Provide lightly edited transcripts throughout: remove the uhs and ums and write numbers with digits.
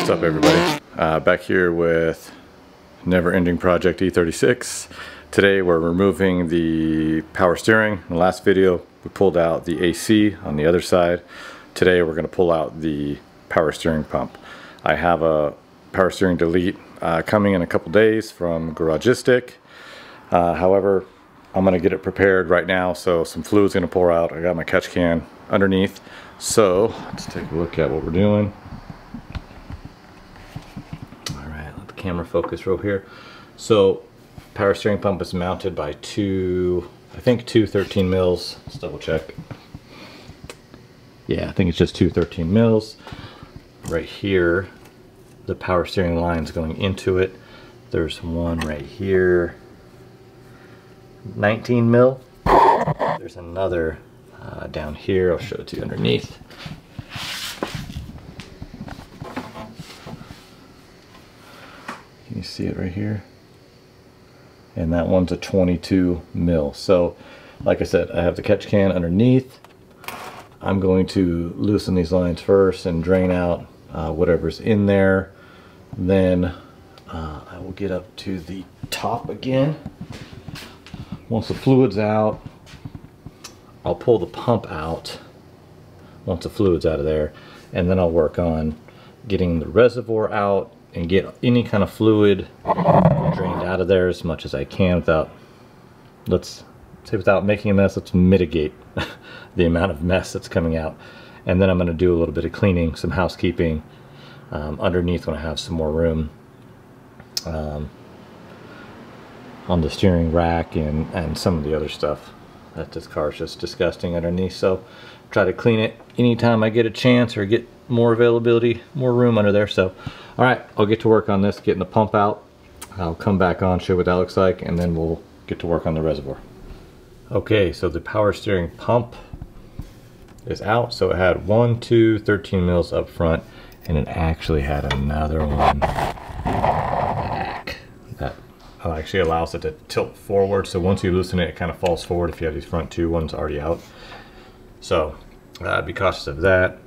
What's up, everybody? Back here with never-ending project E36. Today we're removing the power steering. In the last video we pulled out the AC on the other side. Today we're going to pull out the power steering pump. I have a power steering delete coming in a couple days from Garagistic. However, I'm going to get it prepared right now, so some fluid's going to pour out. I got my catch can underneath. So let's take a look at what we're doing. Alright, let the camera focus real here. So power steering pump is mounted by two 13 mils. Let's double check. Yeah, I think it's just two 13 mils. Right here, the power steering line's going into it. There's one right here, 19 mil. There's another down here. I'll show it to you underneath. Can you see it right here? And that one's a 22 mil. So like I said, I have the catch can underneath. I'm going to loosen these lines first and drain out whatever's in there. Then I will get up to the top again. Once the fluid's out, I'll pull the pump out once the fluid's out of there, and then I'll work on getting the reservoir out and get any kind of fluid drained out of there as much as I can without, let's say, without making a mess. Let's mitigate the amount of mess that's coming out. And then I'm going to do a little bit of cleaning, some housekeeping underneath when I have some more room on the steering rack and some of the other stuff. That this car is just disgusting underneath, so try to clean it anytime I get a chance or get more availability, more room under there. So alright, I'll get to work on this, getting the pump out. I'll come back on, show what that looks like, and then we'll get to work on the reservoir. Okay, so the power steering pump is out. So it had 13 mils up front, and it actually had another one back that actually allows it to tilt forward. So once you loosen it, it kind of falls forward if you have these front two ones already out. So be cautious of that.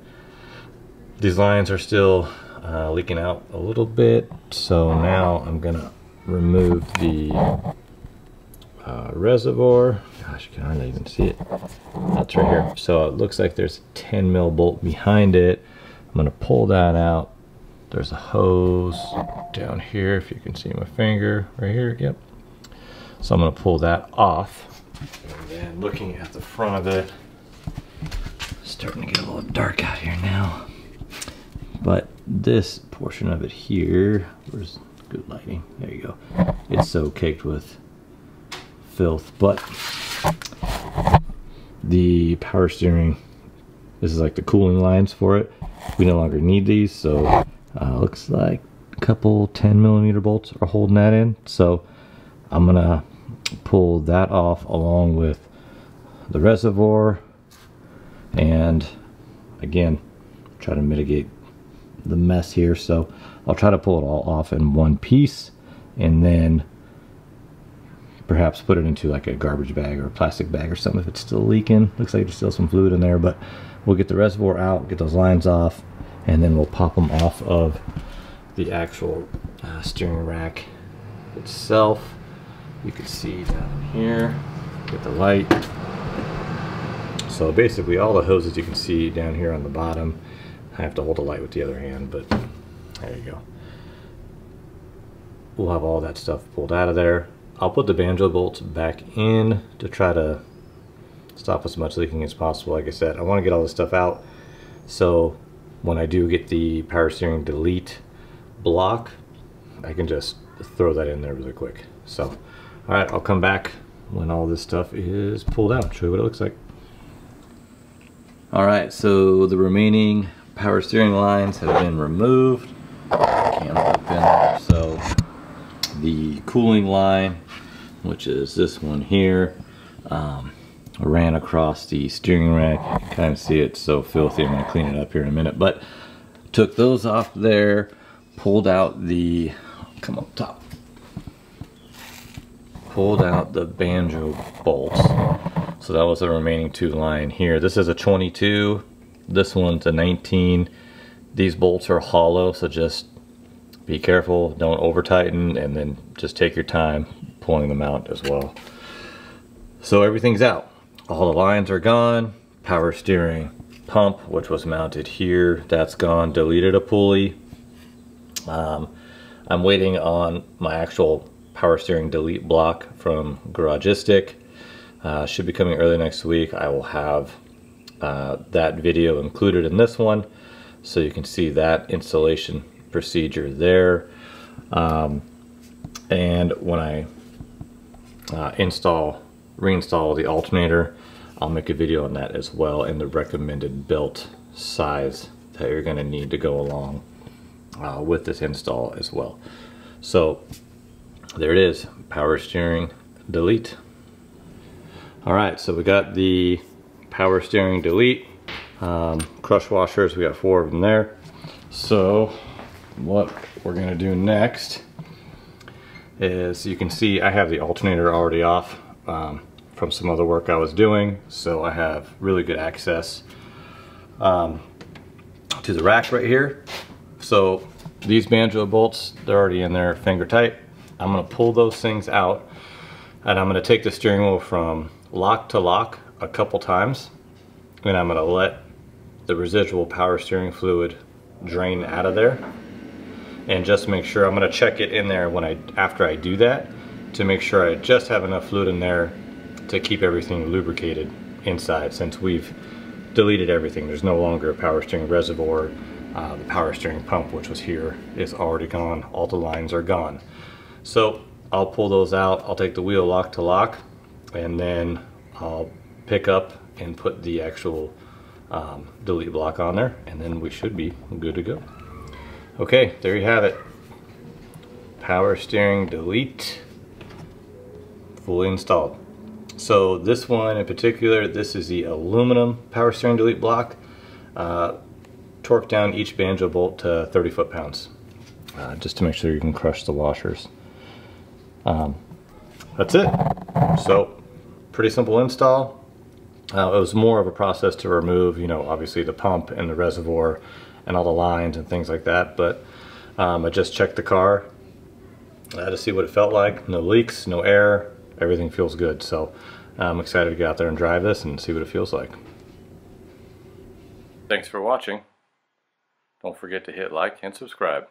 These lines are still leaking out a little bit, so now I'm gonna remove the reservoir. Gosh, you can hardly even see it. That's right here. So it looks like there's a 10 mil bolt behind it. I'm gonna pull that out. There's a hose down here, if you can see my finger right here. Yep. So I'm gonna pull that off. And then looking at the front of it, it's starting to get a little dark out here now. But this portion of it here, where's good lighting? There you go. It's so caked with filth, but the power steering, this is like the cooling lines for it. We no longer need these, so looks like a couple 10 millimeter bolts are holding that in. So I'm gonna pull that off along with the reservoir, and again try to mitigate the mess here. So I'll try to pull it all off in one piece, and then perhaps put it into like a garbage bag or a plastic bag or something if it's still leaking. Looks like there's still some fluid in there, but we'll get the reservoir out, get those lines off, and then we'll pop them off of the actual steering rack itself. You can see down here, get the light. So basically all the hoses you can see down here on the bottom. I have to hold the light with the other hand, but there you go. We'll have all that stuff pulled out of there. I'll put the Banjo bolts back in to try to stop as much leaking as possible. Like I said, I want to get all this stuff out, so when I do get the power steering delete block, I can just throw that in there really quick. So alright, I'll come back when all this stuff is pulled out, show you what it looks like. Alright, so the remaining power steering lines have been removed. Can't open there. So the cooling line, which is this one here, ran across the steering rack. You can kind of see it's so filthy. I'm going to clean it up here in a minute, but took those off there, pulled out the, come up top, pulled out the Banjo bolts. So that was the remaining two line here. This is a 22, this one's a 19. These bolts are hollow, so just be careful, don't over tighten, and then just take your time pulling them out as well. So everything's out. All the lines are gone. Power steering pump, which was mounted here, that's gone. Deleted a pulley. I'm waiting on my actual power steering delete block from Garagistic. Should be coming early next week. I will have that video included in this one, so you can see that installation procedure there. And when I reinstall the alternator, I'll make a video on that as well, and the recommended belt size that you're going to need to go along with this install as well. So there it is, power steering delete. All right, so we got the power steering delete, crush washers, we got 4 of them there. So what we're gonna do next is, you can see I have the alternator already off from some other work I was doing, so I have really good access to the rack right here. So these Banjo bolts, they're already in there finger tight. I'm gonna pull those things out, and I'm gonna take the steering wheel from lock to lock a couple times, and I'm gonna let the residual power steering fluid drain out of there. And just make sure, I'm gonna check it in there after I do that, to make sure I just have enough fluid in there to keep everything lubricated inside. Since we've deleted everything, there's no longer a power steering reservoir. The power steering pump, which was here, is already gone. All the lines are gone. So I'll pull those out, I'll take the wheel lock to lock, and then I'll pick up and put the actual delete block on there, and then we should be good to go. Okay, there you have it. Power steering delete, fully installed. So this one in particular, this is the aluminum power steering delete block. Torque down each Banjo bolt to 30 foot-pounds, just to make sure you can crush the washers. That's it. So pretty simple install. It was more of a process to remove, you know, obviously the pump and the reservoir and all the lines and things like that, but I just checked the car to see what it felt like. No leaks, no air, everything feels good. So I'm excited to get out there and drive this and see what it feels like. Thanks for watching. Don't forget to hit like and subscribe.